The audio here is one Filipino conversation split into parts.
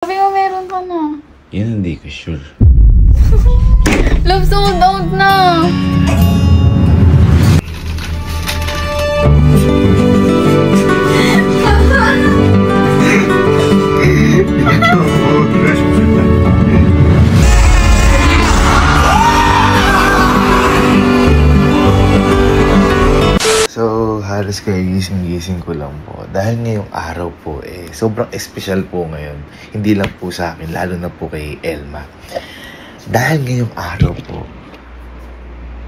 Sabi mo meron ka na. Yan hindi ko sure. Love, sold out na. So, halos kayo gising ko lang po. Dahil ngayong araw po, sobrang espesyal po ngayon. Hindi lang po sa akin, lalo na po kay Elma. Dahil ngayong araw po,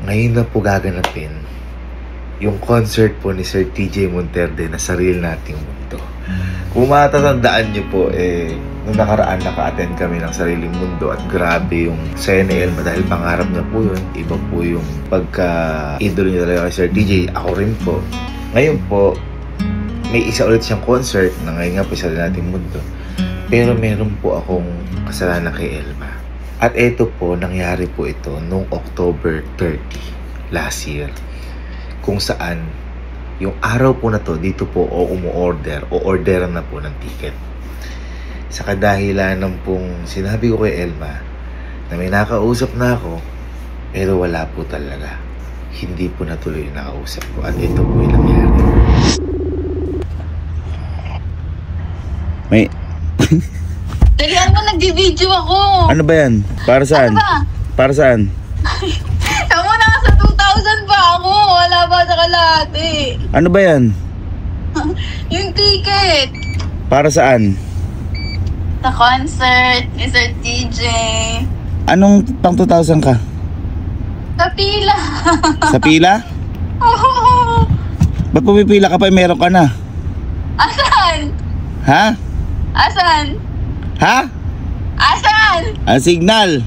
ngayon na po gaganapin yung concert po ni Sir TJ Monterde na Sarili Nating Mundo. Kung matatandaan nyo po, nung nakaraan naka-attend kami ng Sariling Mundo at grabe yung saya ni Elma dahil pangarap niya po yun. Iba po yung pagka-idol niya talaga kay Sir TJ. Ako rin po. Ngayon po, may isa ulit siyang concert na ngayon nga po Sarili Nating Mundo. Pero meron po akong kasalanan kay Elma. At ito po, nangyari po ito noong October 30 last year. Kung saan, yung araw po na to, dito po o orderan na po ng ticket. Sa kadahilan ng pong sinabi ko kay Elma na may nakausap na ako, pero wala po talaga. Hindi po natuloy yung nakausap ko. At ito po yung nangyari. May... Dalihan mo, nag-video ako. Ano ba yan? Para saan? Ano ba? Para saan? Tama na, sa 2,000 pa ako. Wala ba sa kalahati? Ano ba yan? Yung ticket. Para saan? Sa concert ni Sir TJ. Anong pang 2,000 ka? Sa pila. Sa pila? Oo. Ba't pumipila ka pa meron ka na? Asan? Ha? Asan? Ha? Asan? Ang signal!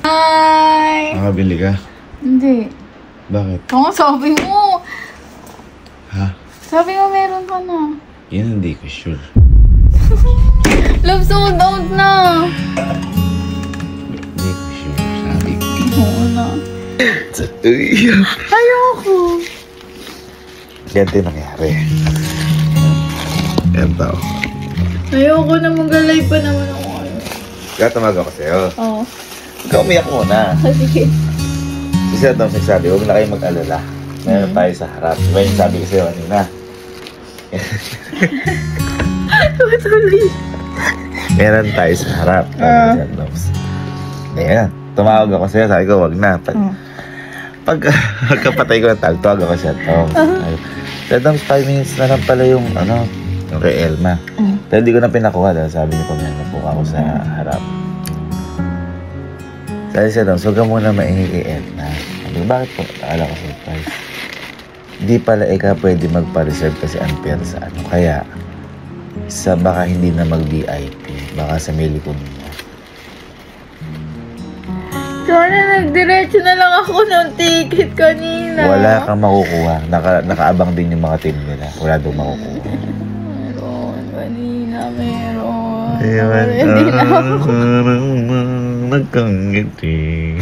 Hi! Nakabili ka? Hindi. Bakit? Oo, sabi mo. Ha? Sabi mo meron ka na. Yan hindi ko sure. Love, sold out na. Hindi ko sure. Sabi ko. Oo na. Uy! Ayoko. Ganito yung nangyari. Ganito. Ayoko na, mag-live pa naman ako. Katamag ako sa'yo. Oo. Ikaw umiyak muna. Sige. Si Sir Dom nagsabi, huwag na kayong mag-alala. Meron tayo sa harap. Diba yung sabi ko sa'yo kanina? Tuloy. Meron tayo sa harap. Sir Doms. Ayan. Tumawag ako sa'yo. Sabi ko, huwag na. Pagkapatay ko ng tawag ako siya. Sir Doms, 5 minutes na lang pala yung kay Elma. Pero hindi ko na pinakuha dahil sabi niyo pa meron po ako sa harap. Sabi siya Doms, huwag ka muna maingi kay Elma. Sabi ko, bakit po? Akala ko surprise. Hindi pala ikaw pwede magpa-reserve kasi unfair sa ano. Kaya, sa baka hindi na mag-VIP. Baka sa Melikon niya. Sana nagdiretso na lang ako ng ticket kanina. Wala kang makukuha. Nakaabang din yung mga team nila. Wala daw makukuha. Meron. Kanina meron. Ewan Hindi na ako. Nagkangiti.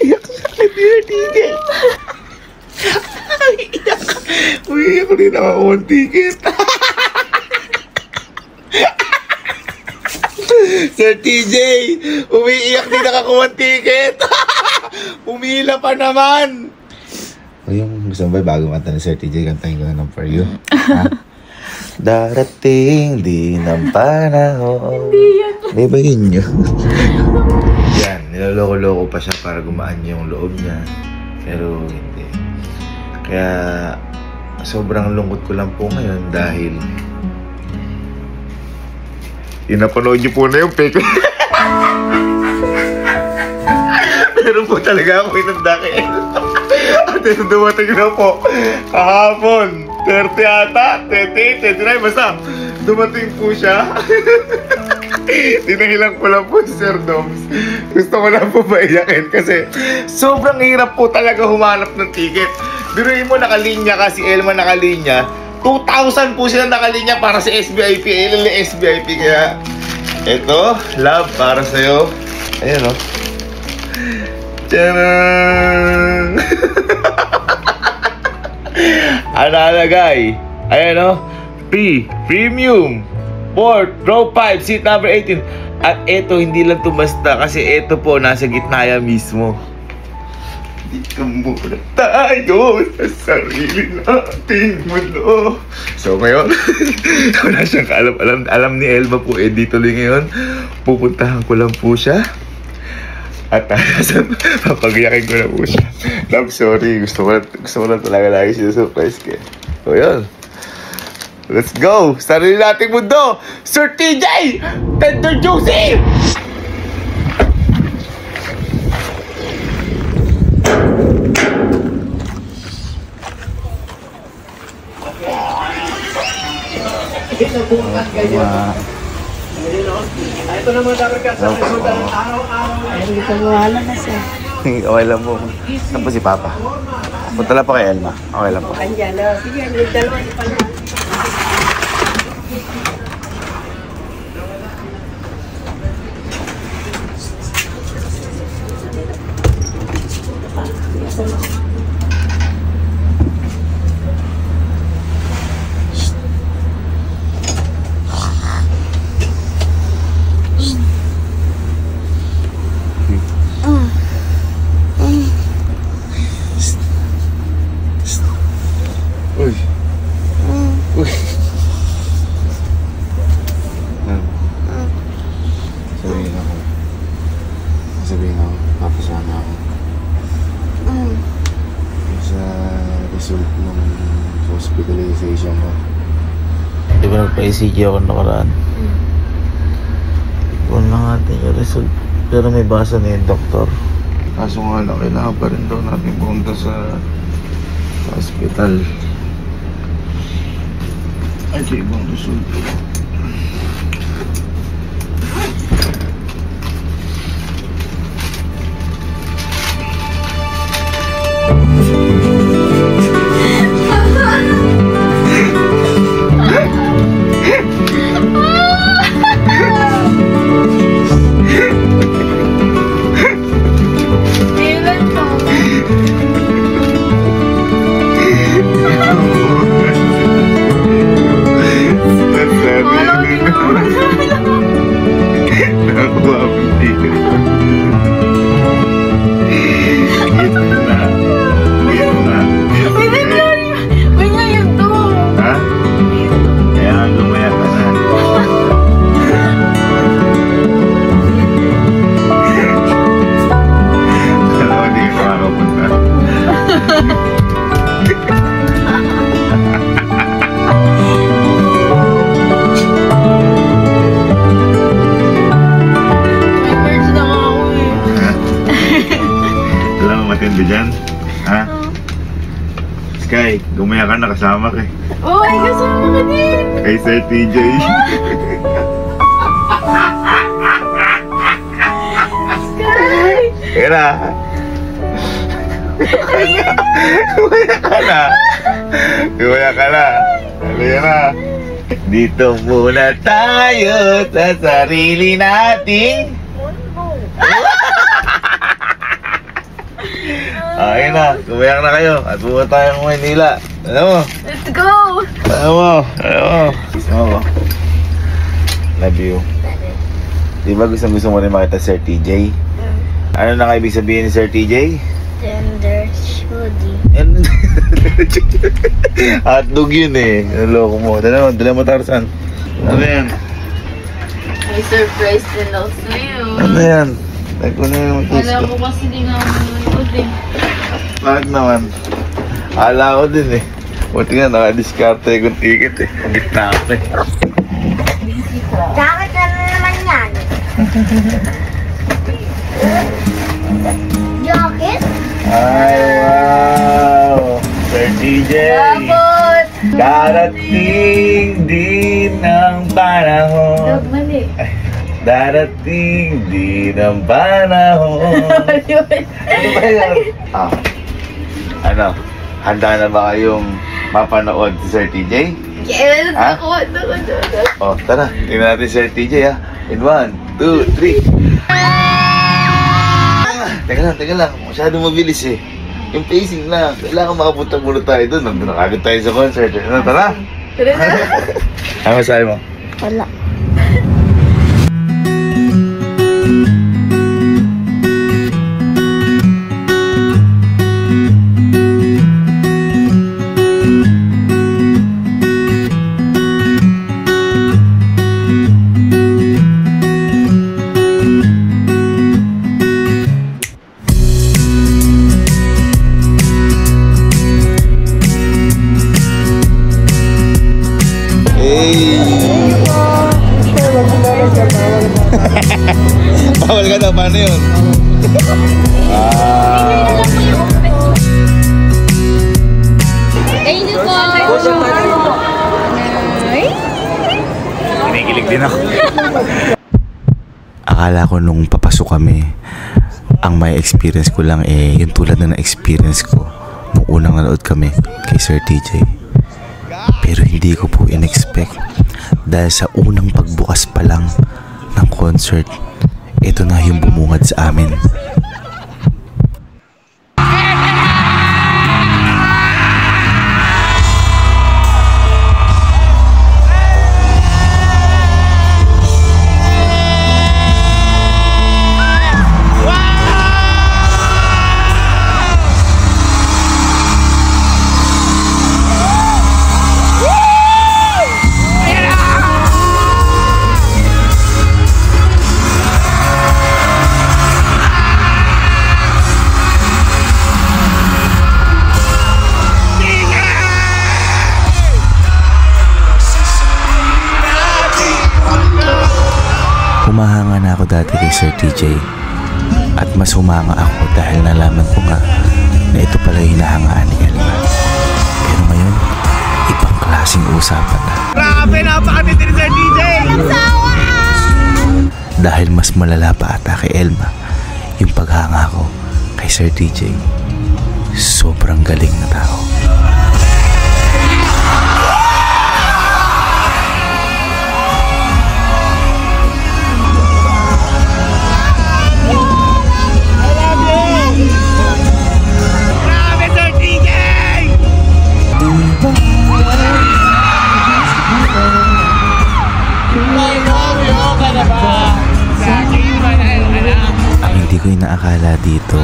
Iyak sa ticket. Iyak. Uy, ako rin nakakuha ng ticket. Sir TJ, umiiyak din nakakuha ng ticket. Pumila pa naman. O yung gusto mo ba bago kanta ni Sir TJ, kantahin ko na ng For You. Ha? Darating din ang panahon. Hindi yan. Di ba yun yun? Yan, niloloko-loko pa siya para gumaan yung loob niya. Pero hindi. Kaya sobrang lungkot ko lang po ngayon dahil yung napanood niyo po na yung fake. Meron po talaga ako inanda kay Elma. At ito dumating na po kahapon. 30 ata, 28, 29, basta dumating po siya. Dinahilan ko lang po si Sir Doms. Gusto ko lang po maiyakin kasi sobrang hirap po talaga humanap ng ticket. Biruin mo, nakalinya ka, si Elma nakalinya. 2,000 po sila nakalinya para sa SBIP. Ilan na SBIP kaya? Ito, love, para sa'yo. Ayan o. Tcharam! Ano nalagay? Ayan o. Premium. Port, Pro 5, seat number 18. At ito, hindi lang ito basta. Kasi ito po, nasa gitna yan mismo. Dito muna tayo sa sarili nating mundo. So ngayon, wala siyang kaalam. Alam ni Elma po, di tuloy ngayon. Pupuntahan ko lang po siya. At papagyakin ko na po siya. Love, sorry. Gusto ko na talaga lagi siya-surprise ka. So yun. Let's go! Sarili nating mundo! Sir TJ! Tender Josie! Ito naman dapat ka sa resulta ng araw-araw. Hindi ko wala na siya. Okay lang po. Saan po si Papa? Punta lang po kay Elma. Okay lang po. Andiyan na. Sige, may dalawa niyo pala. Uy. Uy. Sabihin ako, papasama ako. Sa result ng hospitalization ko. Di ba nagpa-ECG ako nakaraan? Ipon lang natin yung result. Pero may basa na yung doktor. Kaso nga lang, kailangan pa rin daw natin pumunta sa hospital. Ay, ito ibang result. Matindi dyan? Ha? Sky, gumaya ka na, kasama ka eh. Oh, ay, kasama ka din. Kay Sir TJ. Sky! Kaya na. Gumaya ka na. Gumaya ka na. Halika na. Dito muna tayo sa sarili nating ayun na, kumayak na kayo at pumunta tayong Maynila. Alam mo? Let's go! Alam mo? Love you. Di ba gusto mo rin makita Sir TJ? Ano na ibig sabihin ni Sir TJ? Tender Shudi. Hotdog yun eh. Naloko mo. Dala mo Tarzan. Ano yan? May surprise din daw sa'yo. Ano yan? Tagko na yung Wala ko kasi di nga manonood eh. Bakit naman? Ala ko din eh. Buti nga nakadiskarte kong ticket eh. Gitna ako eh. Bakit ano naman yan? Jacket? Ay, wow! Sir TJ! Babot! Darating din ang panahon. Mali. Darating din ang panahon. Ano ba yan? Ano? Handa na ba kayong mapanood si Sir TJ? Yes! Ha? Ako. Oh, tara. Tingnan natin si Sir TJ ha. In 1, 2, 3. Teka lang. Masyado mabilis eh. Yung pacing lang. Kailangan makapunta muna tayo doon. Nandun na kagad tayo sa concert. Ano, tara? Tara na. Ano masabi mo? Wala. Bawal ka daw, paano yun? Thank you po. Kinikilig din ako. Akala ko nung papasok kami, ang may experience ko lang yung tulad na na-experience ko nung unang nanood kami kay Sir TJ. Pero hindi ko po in-expect dahil sa unang pagbukas pa lang ng concert, ito na yung bumungad sa amin. Humahanga na ako dati kay Sir TJ at mas humanga ako dahil nalaman ko nga na ito pala yung hinahangaan ni Elma. Pero ngayon, ibang klaseng usapan na. Grabe, napakatindi ni Sir TJ! Dahil mas malala pa ata kay Elma yung paghanga ko kay Sir TJ. Sobrang galing na tao. Ang hindi ko inaakala dito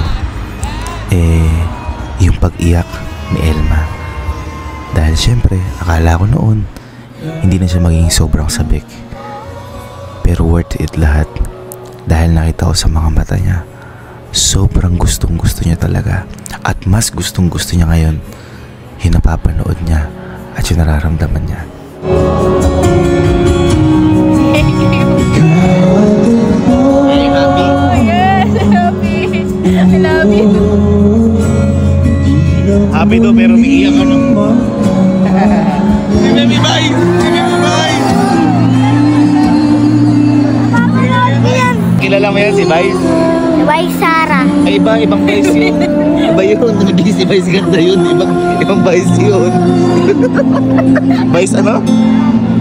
yung pag-iyak ni Elma. Dahil syempre akala ko noon hindi na siya magiging sobrang sabik, pero worth it lahat dahil nakita ko sa mga mata niya sobrang gustong gusto niya talaga, at mas gustong gusto niya ngayon yung napapanood niya at yung nararamdaman niya. I love you. Happy to, pero umiiyak ka nung... Si Baby Vice! Si Baby Vice! Kilala mo yan si Vice? Vice Sara. Ay, ibang Vice yun. Iba yun, naging si Vice ganda yun. Ibang Vice yun. Vice ano?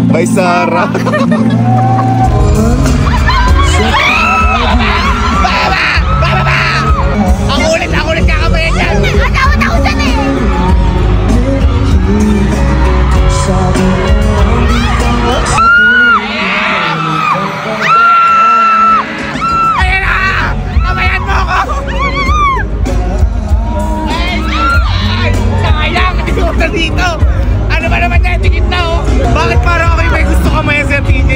Vice Sara. Ang ulit kakabayan dyan! Atawad ako dyan eh! Ayan na! Kabayan mo ako! Ay! Sayang! Hindi ko na dito! Ano ba naman na tikit na oh? Bakit parang ako yung may gusto ka maya, Sir TJ?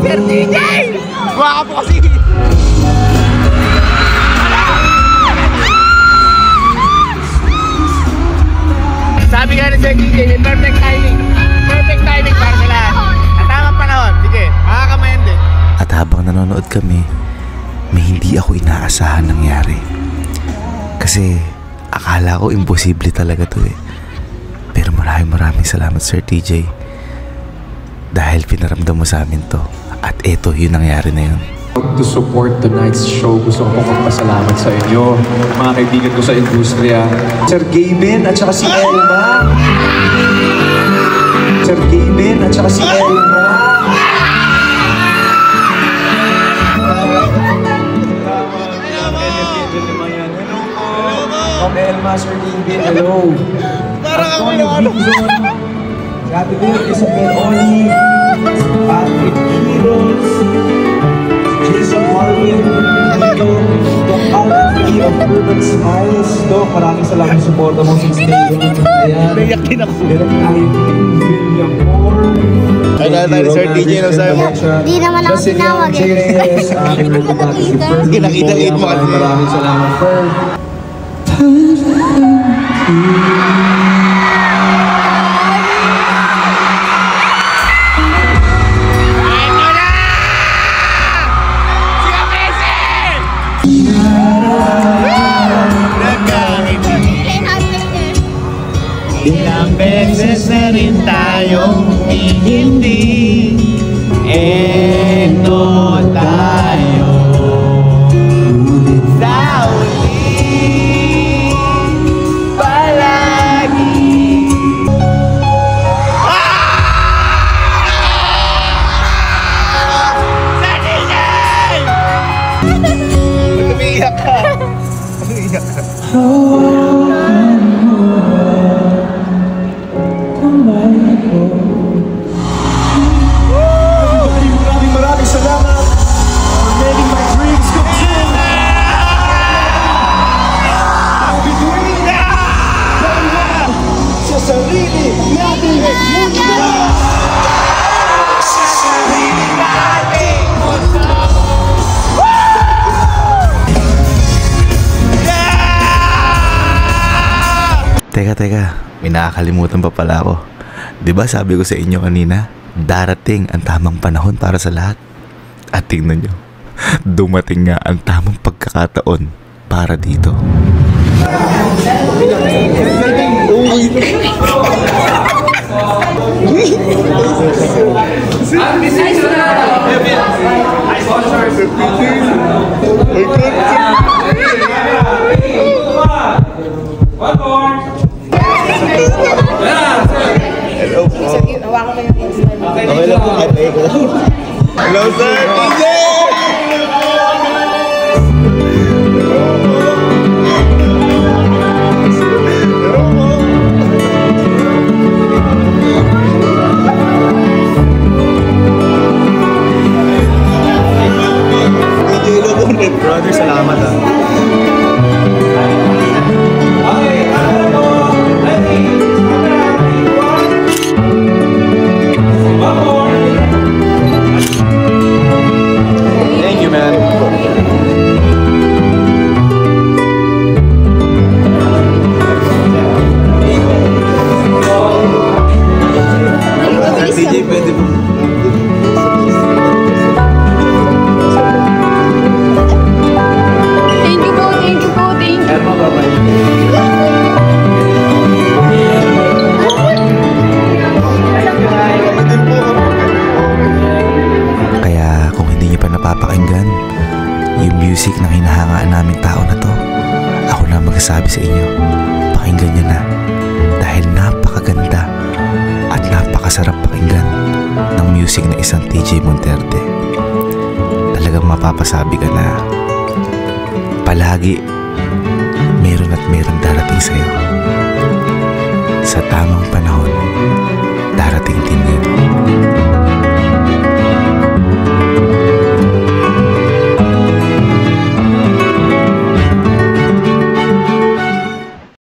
Sir TJ! Waka po kasi! Sabi nga ni Sir TJ, may perfect timing. Perfect timing para sa lahat. At tamang panahon. Sige, makakamayan din. At habang nanonood kami, may hindi ako inaasahan nangyari. Kasi akala ko imposible talaga to eh. Pero maraming salamat Sir TJ. Dahil pinaramdam mo sa amin to. At eto yung nangyari na yun. To support tonight's show, gusto ko pong magpasalamat sa inyo, mga kaibigan ko sa industriya. Sir Gavin at saka si Elma. Sir Gavin at saka si Elma. Elma, Sir Gavin, hello. Parang ako yung ano. Si Ate Bill, Isabel Oni, Patrick Quiros, Jason Marvin, Tito, Doc Alfie of Urban Smiles. Doc, maraming salamat sa suporta mo since day one. Ayan. Naiyak din ako. Direct Ivy, William Moore. Ay, dahil Sir DJ na sabi mo. Di naman ako tinawag eh. Kinakita-kit mo kasi. Maraming salamat, Fer. Ilang beses na rin tayong hindi. Eto tayo sa uli palagi. Sa DJ! Umiiyak ka. Umiiyak ka. Maraming salamat for making my dreams come true. I'll be doing that sa sarili nating mundo. Sa sarili nating mundo. Teka, may nakakalimutan pa pala ako. 'Di ba sabi ko sa inyo kanina, darating ang tamang panahon para sa lahat. At tingnan nyo, dumating nga ang tamang pagkakataon para dito. Hello po. Okay lang po, ate ko. Hello, Sir DJ! Brother, salamat ah. Thank you, man. DJ, pwede po. Thank you po, thank you po, thank you. Kaya kung hindi nyo pa napapakinggan yung music na hinahangaan namin tao na to, ako na magsasabi sa inyo, pakinggan nyo na. Dahil napakaganda at napakasarap pakinggan ng music na isang TJ Monterde. Talagang mapapasabi ka na palagi meron at meron darating sa'yo. Sa tamang panahon, darating din yun.